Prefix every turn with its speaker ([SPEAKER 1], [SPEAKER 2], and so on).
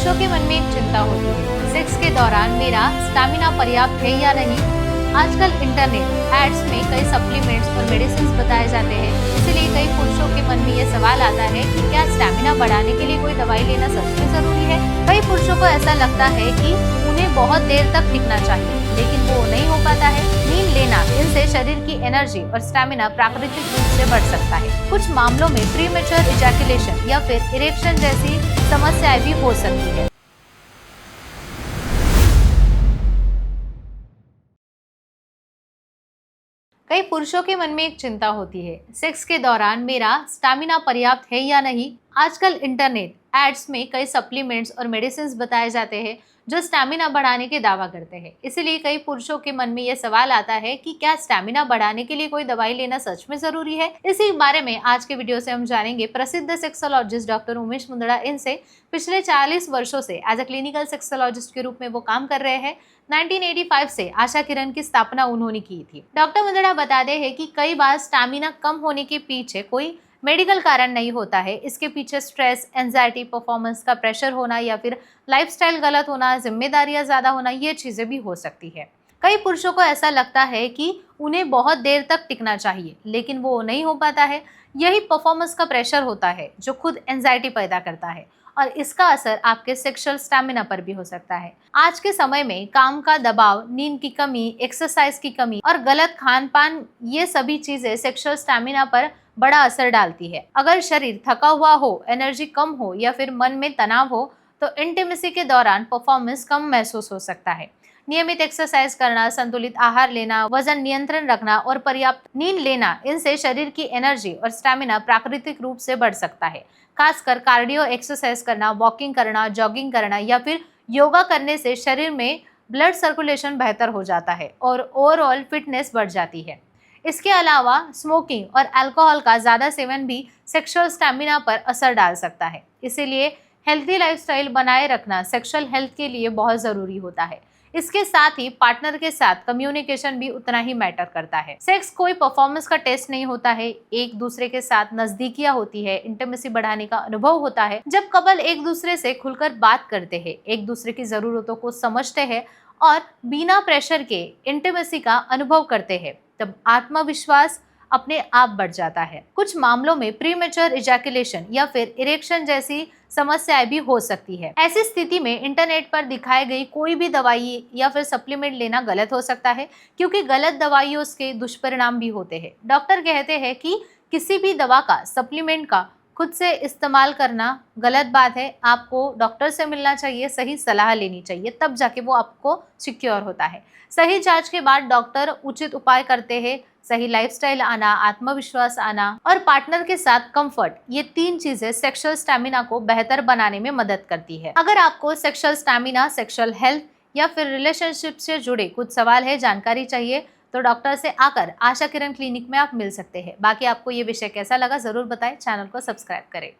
[SPEAKER 1] पुरुषों के मन में एक चिंता होती है, सेक्स के दौरान मेरा स्टैमिना पर्याप्त है या नहीं। आजकल इंटरनेट एड्स में कई सप्लीमेंट्स और मेडिसिन बताए जाते हैं, इसलिए कई पुरुषों के मन में ये सवाल आता है कि क्या स्टैमिना बढ़ाने के लिए कोई दवाई लेना सच में जरूरी है। कई पुरुषों को ऐसा लगता है कि उन्हें बहुत देर तक टिकना चाहिए, लेकिन वो नहीं हो पाता है। नींद लेना, इनसे शरीर की एनर्जी और स्टैमिना प्राकृतिक रूप से बढ़ सकता है। कुछ मामलों में प्रीमेच्योर इजैकुलेशन या फिर इरेक्शन जैसी समस्याएं भी हो सकती है। कई पुरुषों के मन में एक चिंता होती है, सेक्स के दौरान मेरा स्टैमिना पर्याप्त है या नहीं। आजकल इंटरनेट एड्स में कई सप्लीमेंट्स और मेडिसिन बताए जाते हैं जो स्टैमिना बढ़ाने के दावा करते हैं, इसीलिए कई पुरुषों के मन में यह सवाल आता है कि क्या स्टैमिना बढ़ाने के लिए कोई दवाई लेना सच में जरूरी है। इसी बारे में आज के वीडियो से हम जानेंगे। प्रसिद्ध सेक्सोलॉजिस्ट डॉक्टर उमेश मुंदड़ा इनसे पिछले 40 वर्षों से एज अ क्लिनिकल सेक्सोलॉजिस्ट के रूप में वो काम कर रहे हैं। 1985 से आशा किरण की स्थापना उन्होंने की थी। डॉक्टर मुंदड़ा बताते हैं कि कई बार स्टैमिना कम होने के पीछे कोई मेडिकल कारण नहीं होता है। इसके पीछे स्ट्रेस, एंजाइटी, परफॉर्मेंस का प्रेशर होना या फिर लाइफस्टाइल गलत होना, जिम्मेदारियां ज्यादा होना, ये चीजें भी हो सकती है। कई पुरुषों को ऐसा लगता है कि उन्हें बहुत देर तक टिकना चाहिए, लेकिन वो नहीं हो पाता है। यही परफॉर्मेंस का प्रेशर होता है जो खुद एंजाइटी पैदा करता है और इसका असर आपके सेक्सुअल स्टैमिना पर भी हो सकता है। आज के समय में काम का दबाव, नींद की कमी, एक्सरसाइज की कमी और गलत खान पान, ये सभी चीजें सेक्सुअल स्टैमिना पर बड़ा असर डालती है। अगर शरीर थका हुआ हो, एनर्जी कम हो या फिर मन में तनाव हो तो इंटीमेसी के दौरान परफॉर्मेंस कम महसूस हो सकता है। नियमित एक्सरसाइज करना, संतुलित आहार लेना, वजन नियंत्रण रखना और पर्याप्त नींद लेना, इनसे शरीर की एनर्जी और स्टैमिना प्राकृतिक रूप से बढ़ सकता है। खासकर कार्डियो एक्सरसाइज करना, वॉकिंग करना, जॉगिंग करना या फिर योगा करने से शरीर में ब्लड सर्कुलेशन बेहतर हो जाता है और ओवरऑल फिटनेस बढ़ जाती है। इसके अलावा स्मोकिंग और अल्कोहल का ज़्यादा सेवन भी सेक्सुअल स्टैमिना पर असर डाल सकता है। इसीलिए हेल्थी लाइफस्टाइल बनाए रखना सेक्सुअल हेल्थ के लिए बहुत ज़रूरी होता है। इसके साथ ही पार्टनर के साथ कम्युनिकेशन भी उतना ही मैटर करता है। सेक्स कोई परफॉर्मेंस का टेस्ट नहीं होता है, एक दूसरे के साथ नजदीकियां होती है, इंटीमेसी बढ़ाने का अनुभव होता है। जब कपल एक दूसरे से खुलकर बात करते हैं, एक दूसरे की जरूरतों को समझते हैं और बिना प्रेशर के इंटीमेसी का अनुभव करते हैं, तब आत्मविश्वास अपने आप बढ़ जाता है। कुछ मामलों में प्रीमेच्योर इजैकुलेशन या फिर इरेक्शन जैसी समस्याएं भी हो सकती है। ऐसी स्थिति में इंटरनेट पर दिखाई गई कोई भी दवाई या फिर सप्लीमेंट लेना गलत हो सकता है, क्योंकि गलत दवाइयों के दुष्परिणाम भी होते हैं। डॉक्टर कहते हैं कि किसी भी दवा का, सप्लीमेंट का खुद से इस्तेमाल करना गलत बात है। आपको डॉक्टर से मिलना चाहिए, सही सलाह लेनी चाहिए, तब जाके वो आपको सिक्योर होता है। सही जांच के बाद डॉक्टर उचित उपाय करते हैं। सही लाइफस्टाइल आना, आत्मविश्वास आना और पार्टनर के साथ कंफर्ट, ये 3 चीजें सेक्सुअल स्टैमिना को बेहतर बनाने में मदद करती है। अगर आपको सेक्सुअल स्टैमिना, सेक्सुअल हेल्थ या फिर रिलेशनशिप से जुड़े कुछ सवाल है, जानकारी चाहिए, तो डॉक्टर से आकर आशा किरण क्लिनिक में आप मिल सकते हैं। बाकी आपको ये विषय कैसा लगा जरूर बताएं, चैनल को सब्सक्राइब करें।